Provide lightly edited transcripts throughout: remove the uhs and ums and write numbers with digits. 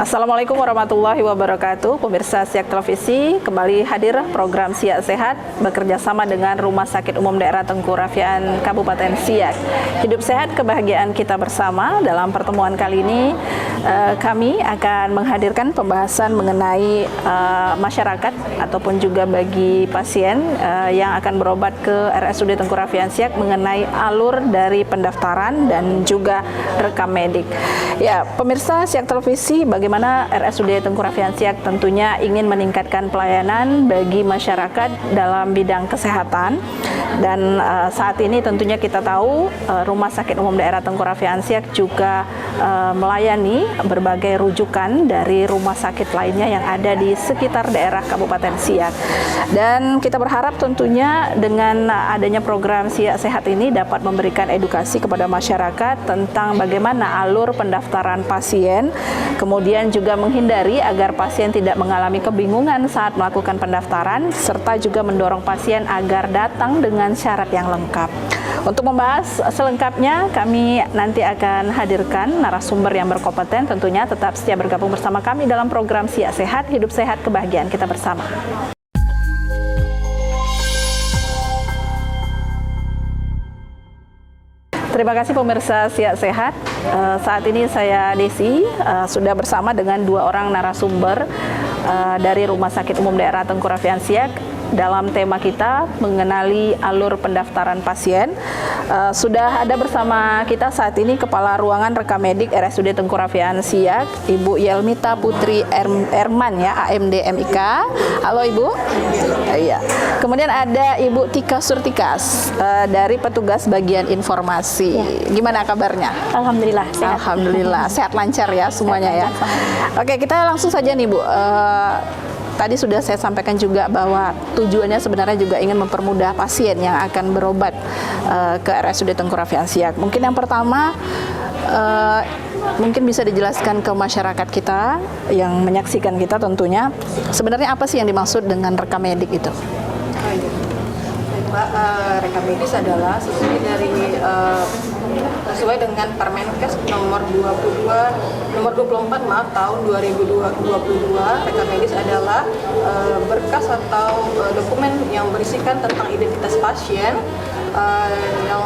Assalamualaikum warahmatullahi wabarakatuh. Pemirsa Siak Televisi, kembali hadir program Siak Sehat bekerja sama dengan Rumah Sakit Umum Daerah Tengku Raffian Kabupaten Siak. Hidup sehat, kebahagiaan kita bersama. Dalam pertemuan kali ini kami akan menghadirkan pembahasan mengenai masyarakat ataupun juga bagi pasien yang akan berobat ke RSUD Tengku Raffian Siak mengenai alur dari pendaftaran dan juga rekam medik. Ya, pemirsa Siak Televisi, bagaimana RSUD Tengku Raffian Siak tentunya ingin meningkatkan pelayanan bagi masyarakat dalam bidang kesehatan. Dan saat ini tentunya kita tahu Rumah Sakit Umum Daerah Tengku Raffian Siak juga melayani berbagai rujukan dari rumah sakit lainnya yang ada di sekitar daerah Kabupaten Siak. Dan kita berharap tentunya dengan adanya program Siak Sehat ini dapat memberikan edukasi kepada masyarakat tentang bagaimana alur pendaftaran pasien, kemudian juga menghindari agar pasien tidak mengalami kebingungan saat melakukan pendaftaran, serta juga mendorong pasien agar datang dengan syarat yang lengkap. Untuk membahas selengkapnya, kami nanti akan hadirkan narasumber yang berkompeten. Tentunya tetap setia bergabung bersama kami dalam program Siak Sehat, Hidup Sehat, Kebahagiaan Kita Bersama. Terima kasih pemirsa Siak Sehat. Saat ini saya Desi sudah bersama dengan dua orang narasumber dari Rumah Sakit Umum Daerah Tengku Raffian Siak dalam tema kita mengenali alur pendaftaran pasien. Sudah ada bersama kita saat ini Kepala Ruangan Rekam Medik RSUD Tengku Raffian Siak, Ibu Yelmita Putri Erman ya, AMD MIK. Halo Ibu. Iya. Kemudian ada Ibu Tika Surtikas dari petugas bagian informasi. Ya. Gimana kabarnya? Alhamdulillah sehat. Alhamdulillah sehat, lancar ya semuanya ya. Oke, kita langsung saja nih Bu. Tadi sudah saya sampaikan juga bahwa tujuannya sebenarnya juga ingin mempermudah pasien yang akan berobat ke RSUD Tengku Raffian Siak. Mungkin yang pertama, mungkin bisa dijelaskan ke masyarakat kita yang menyaksikan kita tentunya, sebenarnya apa sih yang dimaksud dengan rekam medik itu? Pak, rekam medis adalah sesuai dengan Permenkes nomor 24 tahun 2022. Rekam medis adalah berkas atau dokumen yang berisikan tentang identitas pasien yang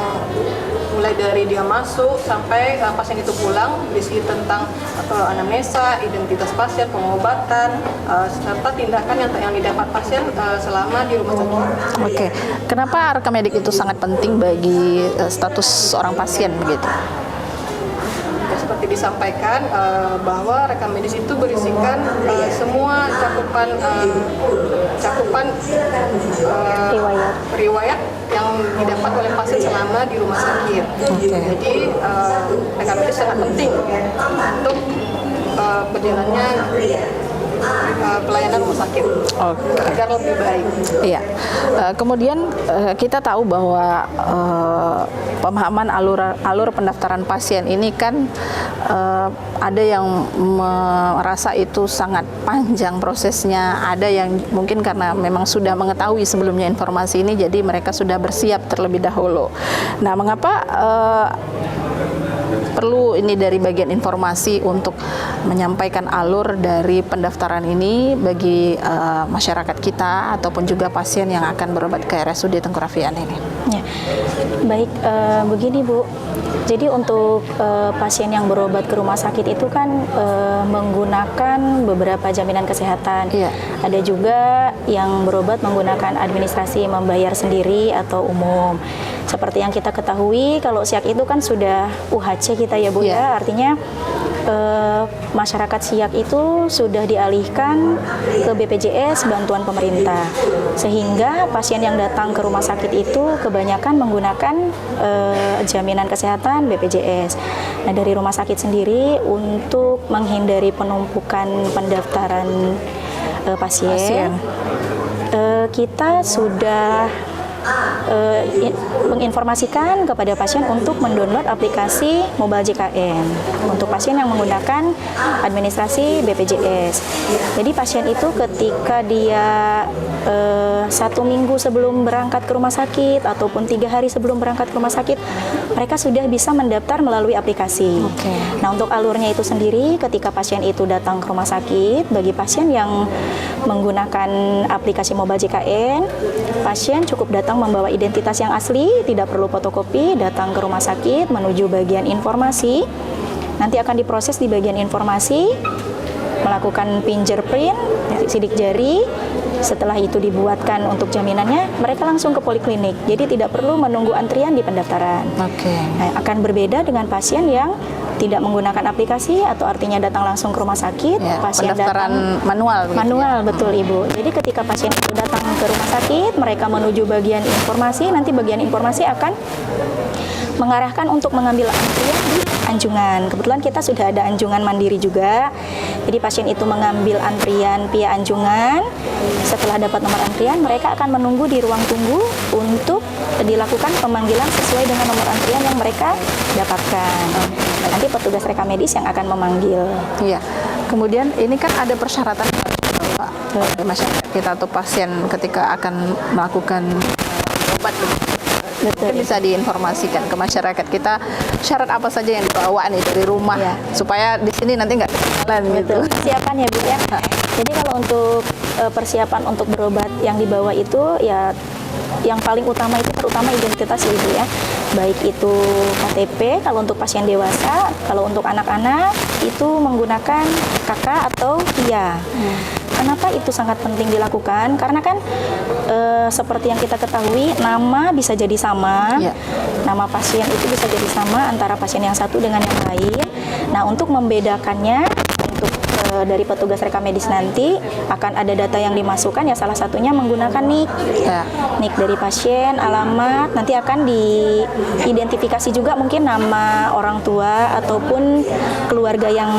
mulai dari dia masuk sampai pasien itu pulang, berisi tentang anamnesa, identitas pasien, pengobatan, serta tindakan yang didapat pasien selama di rumah sakit. Oke, kenapa rekam medik itu sangat penting bagi status seorang pasien begitu? Seperti disampaikan bahwa rekam medis itu berisikan semua cakupan riwayat yang didapat oleh pasien selama di rumah sakit. Jadi rekam medis sangat penting untuk berjalannya pelayanan rumah sakit agar lebih baik. Iya. Kemudian kita tahu bahwa pemahaman alur pendaftaran pasien ini kan ada yang merasa itu sangat panjang prosesnya, ada yang mungkin karena memang sudah mengetahui sebelumnya informasi ini, jadi mereka sudah bersiap terlebih dahulu. Nah, mengapa perlu ini dari bagian informasi untuk menyampaikan alur dari pendaftaran ini bagi masyarakat kita ataupun juga pasien yang akan berobat ke RSUD Tengku Raffian ini? Ya. Baik, begini Bu. Jadi untuk pasien yang berobat ke rumah sakit itu kan menggunakan beberapa jaminan kesehatan. Iya. Ada juga yang berobat menggunakan administrasi membayar sendiri atau umum. Seperti yang kita ketahui, kalau Siak itu kan sudah UHC kita ya Bu ya, artinya masyarakat Siak itu sudah dialihkan ke BPJS bantuan pemerintah, sehingga pasien yang datang ke rumah sakit itu kebanyakan menggunakan jaminan kesehatan BPJS. Nah, dari rumah sakit sendiri untuk menghindari penumpukan pendaftaran pasien. Kita sudah menginformasikan kepada pasien untuk mendownload aplikasi Mobile JKN untuk pasien yang menggunakan administrasi BPJS. Jadi pasien itu ketika dia 1 minggu sebelum berangkat ke rumah sakit ataupun 3 hari sebelum berangkat ke rumah sakit, mereka sudah bisa mendaftar melalui aplikasi. Nah, untuk alurnya itu sendiri, ketika pasien itu datang ke rumah sakit, bagi pasien yang menggunakan aplikasi Mobile JKN, pasien cukup datang membawa identitas yang asli, tidak perlu fotokopi, datang ke rumah sakit menuju bagian informasi. Nanti akan diproses di bagian informasi, melakukan fingerprint, sidik jari. Setelah itu dibuatkan untuk jaminannya, mereka langsung ke poliklinik. Jadi tidak perlu menunggu antrian di pendaftaran. Nah, akan berbeda dengan pasien yang tidak menggunakan aplikasi atau artinya datang langsung ke rumah sakit. Pasien pendaftaran manual. Manual, betul Ibu. Jadi ketika pasien itu datang ke rumah sakit, mereka menuju bagian informasi. Nanti bagian informasi akan mengarahkan untuk mengambil antrian di anjungan. Kebetulan kita sudah ada anjungan mandiri juga. Jadi pasien itu mengambil antrian via anjungan. Setelah dapat nomor antrian, mereka akan menunggu di ruang tunggu untuk dilakukan pemanggilan sesuai dengan nomor antrian yang mereka dapatkan. Dan nanti petugas rekam medis yang akan memanggil. Iya. Kemudian ini kan ada persyaratan Pak, masyarakat kita atau pasien ketika akan melakukan obat. Betul. Bisa diinformasikan ke masyarakat kita syarat apa saja yang dibawa nih dari rumah supaya di sini nanti nggak ketinggalan gitu. Persiapan ya Bu ya. Jadi kalau untuk persiapan untuk berobat yang dibawa itu ya yang paling utama itu terutama identitas ya Ibu ya. Baik itu KTP kalau untuk pasien dewasa, kalau untuk anak-anak itu menggunakan KK atau KIA. Kenapa itu sangat penting dilakukan? Karena kan seperti yang kita ketahui, nama bisa jadi sama, nama pasien itu bisa jadi sama antara pasien yang satu dengan yang lain. Nah, untuk membedakannya, untuk dari petugas rekam medis nanti akan ada data yang dimasukkan ya, salah satunya menggunakan NIK, NIK dari pasien, alamat, nanti akan diidentifikasi juga mungkin nama orang tua ataupun keluarga yang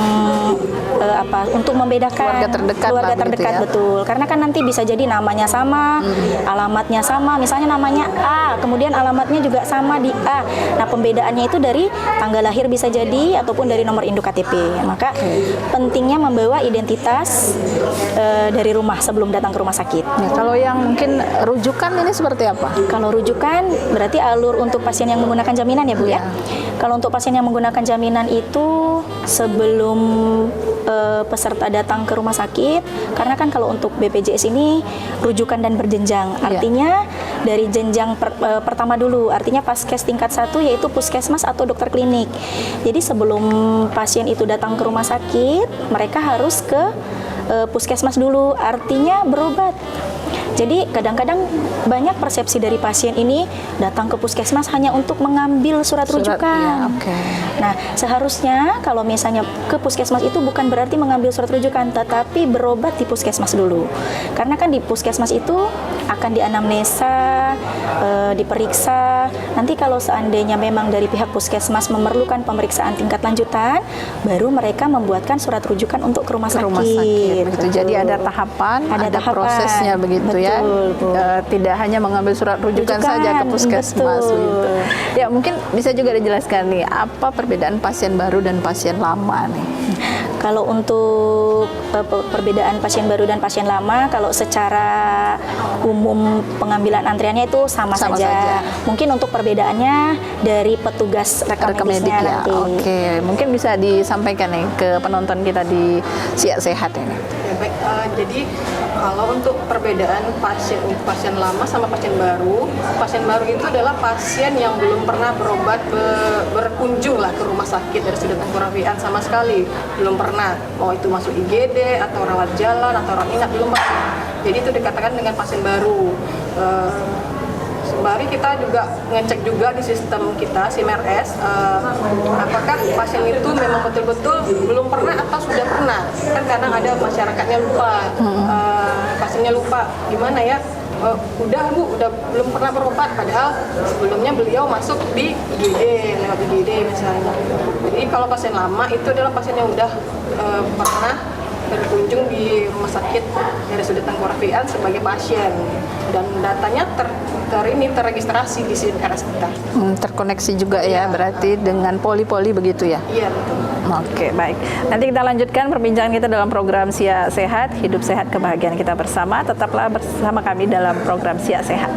untuk membedakan keluarga terdekat gitu ya. Betul, karena kan nanti bisa jadi namanya sama, alamatnya sama, misalnya namanya A, kemudian alamatnya juga sama di A. Nah, pembedaannya itu dari tanggal lahir bisa jadi ataupun dari nomor induk KTP. Maka pentingnya membawa identitas dari rumah sebelum datang ke rumah sakit. Kalau yang mungkin rujukan ini seperti apa? Kalau rujukan berarti alur untuk pasien yang menggunakan jaminan ya Bu ya. Kalau untuk pasien yang menggunakan jaminan itu sebelum peserta datang ke rumah sakit, karena kan kalau untuk BPJS ini rujukan dan berjenjang, artinya dari jenjang pertama dulu, artinya Paskes tingkat 1 yaitu puskesmas atau dokter klinik. Jadi sebelum pasien itu datang ke rumah sakit, mereka harus ke puskesmas dulu, artinya berobat. Jadi kadang-kadang banyak persepsi dari pasien ini datang ke puskesmas hanya untuk mengambil surat rujukan. Nah, seharusnya kalau misalnya ke puskesmas itu bukan berarti mengambil surat rujukan, tetapi berobat di puskesmas dulu. Karena kan di puskesmas itu akan dianamnesa, diperiksa. Nanti kalau seandainya memang dari pihak puskesmas memerlukan pemeriksaan tingkat lanjutan, baru mereka membuatkan surat rujukan untuk ke rumah sakit. Begitu. Jadi ada tahapan, ada prosesnya begitu ya. Tidak hanya mengambil surat rujukan saja ke puskesmas. Ya, mungkin bisa juga dijelaskan nih apa perbedaan pasien baru dan pasien lama nih. Kalau untuk perbedaan pasien baru dan pasien lama, kalau secara umum pengambilan antriannya itu sama saja. Mungkin untuk perbedaannya dari petugas rekam medisnya nanti. Mungkin bisa disampaikan nih ke penonton kita di Siak Sehat ini. Baik, jadi kalau untuk perbedaan pasien lama sama pasien baru itu adalah pasien yang belum pernah berobat berkunjung lah ke rumah sakit dari sudut tengkorapian sama sekali, belum pernah, mau itu masuk IGD atau rawat jalan atau rawat inap, belum pernah. Jadi itu dikatakan dengan pasien baru. Sembari kita juga ngecek juga di sistem kita SIMRS, apakah pasien itu memang betul-betul belum pernah atau sudah pernah. Kan kadang ada masyarakatnya lupa, pasiennya lupa, gimana ya, udah Bu, udah belum pernah berobat, padahal sebelumnya beliau masuk di IGD, lewat IGD misalnya. Jadi kalau pasien lama itu adalah pasien yang udah pernah berkunjung di rumah sakit RSUD Tengkorapian sebagai pasien, dan datanya terregistrasi di RS kita. Terkoneksi juga ya, berarti dengan poli-poli begitu ya? Iya, betul. Oke, baik. Nanti kita lanjutkan perbincangan kita dalam program Siak Sehat, Hidup Sehat Kebahagiaan Kita Bersama. Tetaplah bersama kami dalam program Siak Sehat.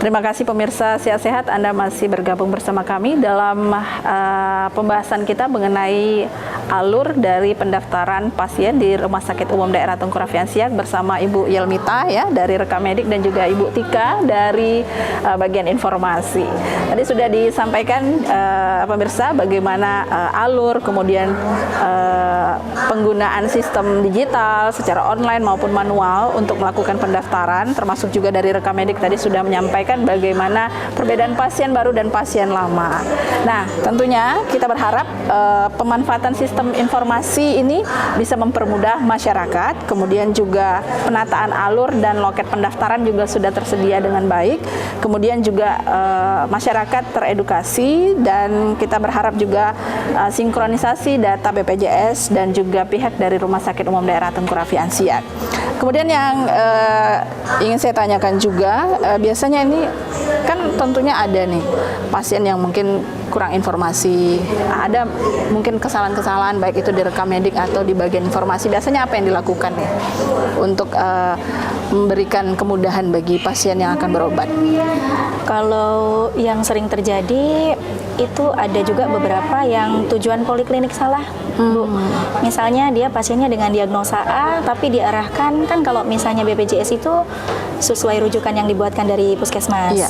Terima kasih pemirsa Siak Sehat, Anda masih bergabung bersama kami dalam pembahasan kita mengenai alur dari pendaftaran pasien di Rumah Sakit Umum Daerah Tengkorapian Siak bersama Ibu Yelmita ya dari rekam medik dan juga Ibu Tika dari bagian informasi. Tadi sudah disampaikan pemirsa bagaimana alur kemudian penggunaan sistem digital secara online maupun manual untuk melakukan pendaftaran, termasuk juga dari rekam medik tadi sudah menyampaikan bagaimana perbedaan pasien baru dan pasien lama. Nah, tentunya kita berharap pemanfaatan sistem informasi ini bisa mempermudah masyarakat, kemudian juga penataan alur dan loket pendaftaran juga sudah tersedia dengan baik, kemudian juga masyarakat teredukasi, dan kita berharap juga sinkronisasi data BPJS dan juga pihak dari Rumah Sakit Umum Daerah Tengkorapian Siak. Kemudian yang ingin saya tanyakan juga, biasanya ini kan tentunya ada nih pasien yang mungkin kurang informasi, ada mungkin kesalahan-kesalahan baik itu di rekam medik atau di bagian informasi. Biasanya apa yang dilakukan ya untuk memberikan kemudahan bagi pasien yang akan berobat? Kalau yang sering terjadi itu ada juga beberapa yang tujuan poliklinik salah, Bu. Misalnya dia pasiennya dengan diagnosa A tapi diarahkan, kan kalau misalnya BPJS itu sesuai rujukan yang dibuatkan dari puskesmas. Iya.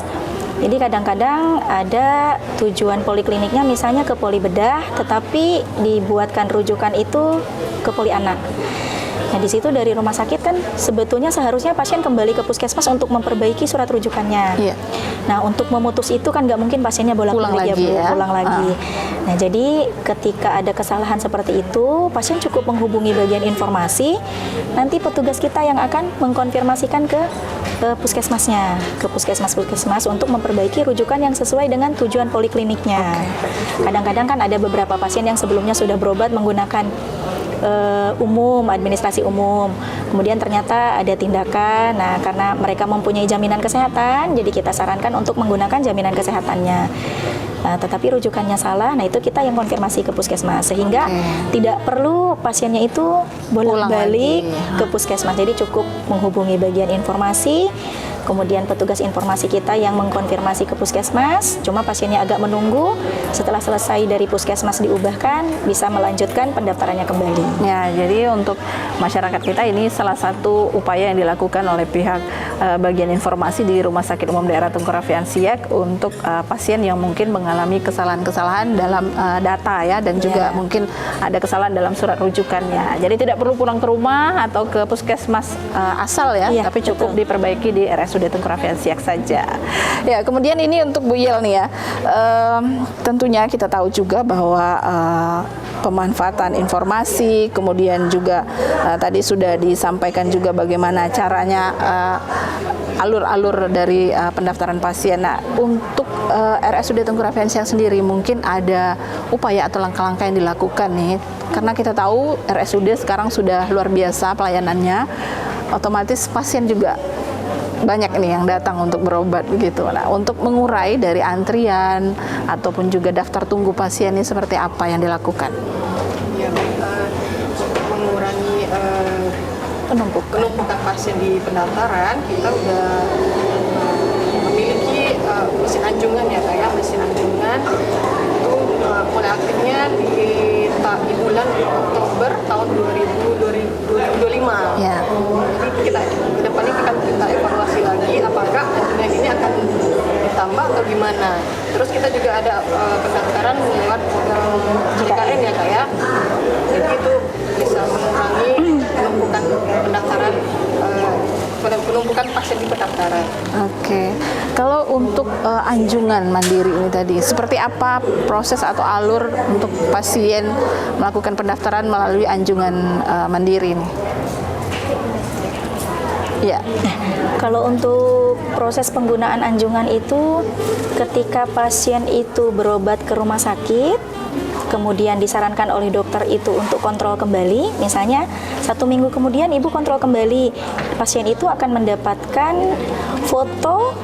Jadi kadang-kadang ada tujuan polikliniknya misalnya ke poli bedah, tetapi dibuatkan rujukan itu ke poli anak. Nah, di situ dari rumah sakit kan sebetulnya seharusnya pasien kembali ke puskesmas untuk memperbaiki surat rujukannya. Iya. Nah, untuk memutus itu kan nggak mungkin pasiennya bolak-balik pulang lagi. Nah, jadi ketika ada kesalahan seperti itu, pasien cukup menghubungi bagian informasi, nanti petugas kita yang akan mengkonfirmasikan ke puskesmasnya, ke puskesmas untuk memperbaiki rujukan yang sesuai dengan tujuan polikliniknya. Kadang-kadang kan ada beberapa pasien yang sebelumnya sudah berobat menggunakan administrasi umum, kemudian ternyata ada tindakan. Nah, karena mereka mempunyai jaminan kesehatan, jadi kita sarankan untuk menggunakan jaminan kesehatannya. Nah, tetapi rujukannya salah, nah itu kita yang konfirmasi ke puskesmas, sehingga tidak perlu pasiennya itu bolak-balik ke puskesmas. Jadi cukup menghubungi bagian informasi, kemudian petugas informasi kita yang mengkonfirmasi ke puskesmas. Cuma pasiennya agak menunggu, setelah selesai dari puskesmas diubahkan, bisa melanjutkan pendaftarannya kembali. Ya, jadi untuk masyarakat kita ini salah satu upaya yang dilakukan oleh pihak bagian informasi di Rumah Sakit Umum Daerah Tengkorapian Siak untuk pasien yang mungkin mengalami kesalahan-kesalahan dalam data ya, dan juga mungkin ada kesalahan dalam surat rujukannya. Jadi tidak perlu pulang ke rumah atau ke puskesmas asal ya, tapi cukup diperbaiki di RSUD Tengkorapian Siak saja. Ya, kemudian ini untuk Bu Yel nih ya, tentunya kita tahu juga bahwa pemanfaatan informasi, kemudian juga tadi sudah disampaikan juga bagaimana caranya alur-alur dari pendaftaran pasien. Nah, untuk RSUD Tengkorapian Siak sendiri mungkin ada upaya atau langkah-langkah yang dilakukan nih, karena kita tahu RSUD sekarang sudah luar biasa pelayanannya, otomatis pasien juga banyak nih yang datang untuk berobat begitu. Nah, untuk mengurai dari antrian ataupun juga daftar tunggu pasien ini seperti apa yang dilakukan? Ya, mengurangi penumpukan pasien di pendaftaran, kita udah memiliki mesin anjungan ya, kayak mesin anjungan itu mulai aktifnya di bulan Oktober tahun 2025. Ya. Jadi kita kedepannya akan kita evaluasi lagi apakah anjungan ini akan ditambah atau gimana. Terus kita juga ada pendaftaran lewat JKN ya Kak ya. Jadi itu bisa mengurangi penumpukan pendaftaran, penumpukan pasien di pendaftaran. Oke. Kalau untuk anjungan mandiri ini tadi, seperti apa proses atau alur untuk pasien melakukan pendaftaran melalui anjungan mandiri ini? Iya. Kalau untuk proses penggunaan anjungan itu ketika pasien itu berobat ke rumah sakit, kemudian disarankan oleh dokter itu untuk kontrol kembali, misalnya 1 minggu kemudian ibu kontrol kembali, pasien itu akan mendapatkan foto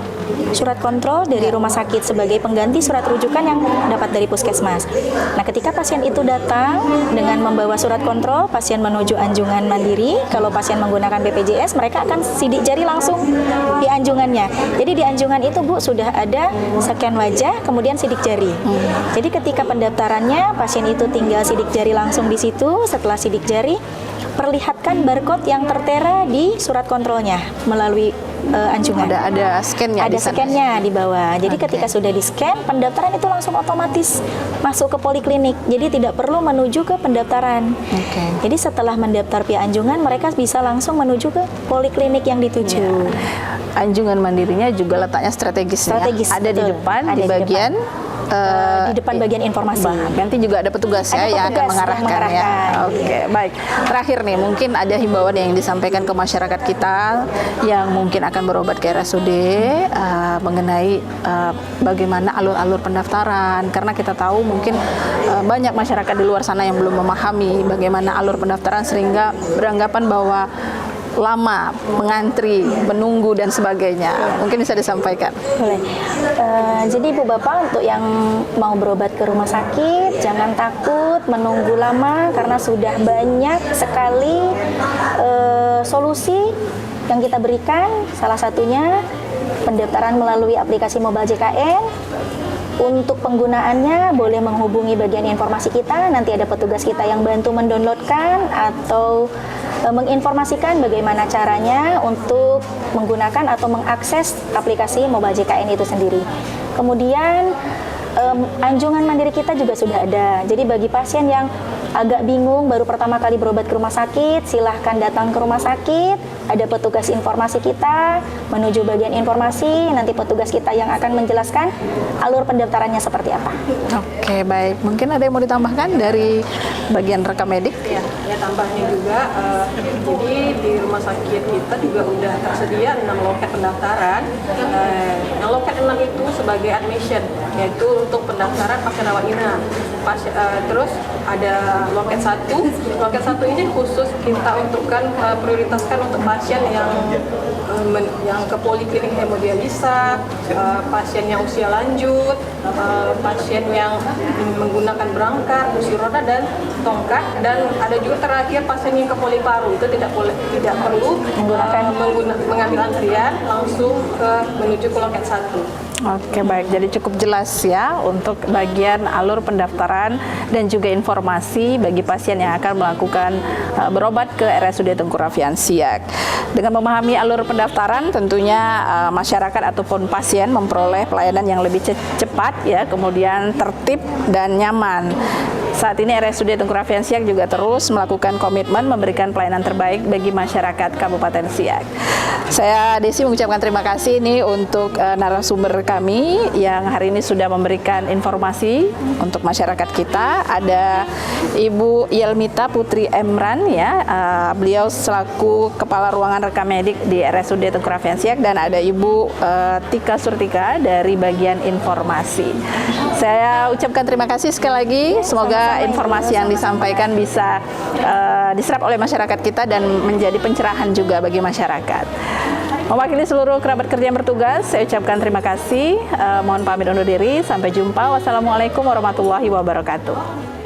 surat kontrol dari rumah sakit sebagai pengganti surat rujukan yang dapat dari puskesmas. Nah, ketika pasien itu datang dengan membawa surat kontrol, pasien menuju anjungan mandiri. Kalau pasien menggunakan BPJS, mereka akan sidik jari langsung di anjungannya. Jadi di anjungan itu Bu sudah ada scan wajah, kemudian sidik jari. Jadi ketika pendaftarannya, pasien itu tinggal sidik jari langsung di situ. Setelah sidik jari, perlihatkan barcode yang tertera di surat kontrolnya melalui anjungan. Ada scan-nya. Ada scan-nya di bawah. Jadi ketika sudah di-scan, pendaftaran itu langsung otomatis masuk ke poliklinik. Jadi tidak perlu menuju ke pendaftaran. Jadi setelah mendaftar via anjungan, mereka bisa langsung menuju ke poliklinik yang dituju. Anjungan mandirinya juga letaknya strategis. Strategis, Ada di betul. depan, Ada di bagian di depan bagian informasi. Nanti juga ada petugas Ada yang akan petugas yang mengarahkan ya. mengarahkan. Oke, baik. Terakhir nih, mungkin ada himbauan yang disampaikan ke masyarakat kita yang mungkin akan berobat ke RSUD mengenai bagaimana alur-alur pendaftaran, karena kita tahu mungkin banyak masyarakat di luar sana yang belum memahami bagaimana alur pendaftaran sehingga beranggapan bahwa lama, mengantri, menunggu dan sebagainya. Mungkin bisa disampaikan. Boleh. Jadi Ibu Bapak untuk yang mau berobat ke rumah sakit, jangan takut menunggu lama karena sudah banyak sekali solusi yang kita berikan. Salah satunya pendaftaran melalui aplikasi Mobile JKN. Untuk penggunaannya boleh menghubungi bagian informasi kita, nanti ada petugas kita yang bantu mendownloadkan atau menginformasikan bagaimana caranya untuk menggunakan atau mengakses aplikasi Mobile JKN itu sendiri. Kemudian anjungan mandiri kita juga sudah ada. Jadi bagi pasien yang agak bingung baru pertama kali berobat ke rumah sakit, silahkan datang ke rumah sakit. Ada petugas informasi kita menuju bagian informasi, nanti petugas kita yang akan menjelaskan alur pendaftarannya seperti apa. Oke, baik. Mungkin ada yang mau ditambahkan dari bagian rekam medik? Ya tambahnya juga, jadi di rumah sakit kita juga udah tersedia 6 loket pendaftaran. Yang loket 6 itu sebagai admission, yaitu untuk pendaftaran pasien rawat inap. Terus ada loket 1. Loket 1 ini khusus kita untukkan, prioritaskan untuk pasien yang ke poliklinik hemodialisa, pasien yang usia lanjut, pasien yang menggunakan berangkar, kursi roda dan tongkat, dan ada juga terakhir pasien yang ke poliparu. Itu tidak perlu mengambil antrian, langsung menuju ke loket 1. Oke, baik. Jadi cukup jelas ya untuk bagian alur pendaftaran dan juga informasi bagi pasien yang akan melakukan berobat ke RSUD Tengku Raffian Siak. Dengan memahami alur pendaftaran, tentunya masyarakat ataupun pasien memperoleh pelayanan yang lebih cepat ya, kemudian tertib dan nyaman. Saat ini RSUD Tengku Raffian Siak juga terus melakukan komitmen memberikan pelayanan terbaik bagi masyarakat Kabupaten Siak. Saya Desi mengucapkan terima kasih nih untuk narasumber kami yang hari ini sudah memberikan informasi untuk masyarakat kita. Ada Ibu Yelmita Putri Emran ya, beliau selaku Kepala Ruangan Rekam Medik di RSUD Tengku Raffian Siak, dan ada Ibu Tika Surtika dari bagian informasi. Saya ucapkan terima kasih sekali lagi. Semoga informasi yang disampaikan bisa diserap oleh masyarakat kita dan menjadi pencerahan juga bagi masyarakat. Mewakili seluruh kerabat kerja yang bertugas, saya ucapkan terima kasih. Mohon pamit undur diri. Sampai jumpa. Wassalamualaikum warahmatullahi wabarakatuh.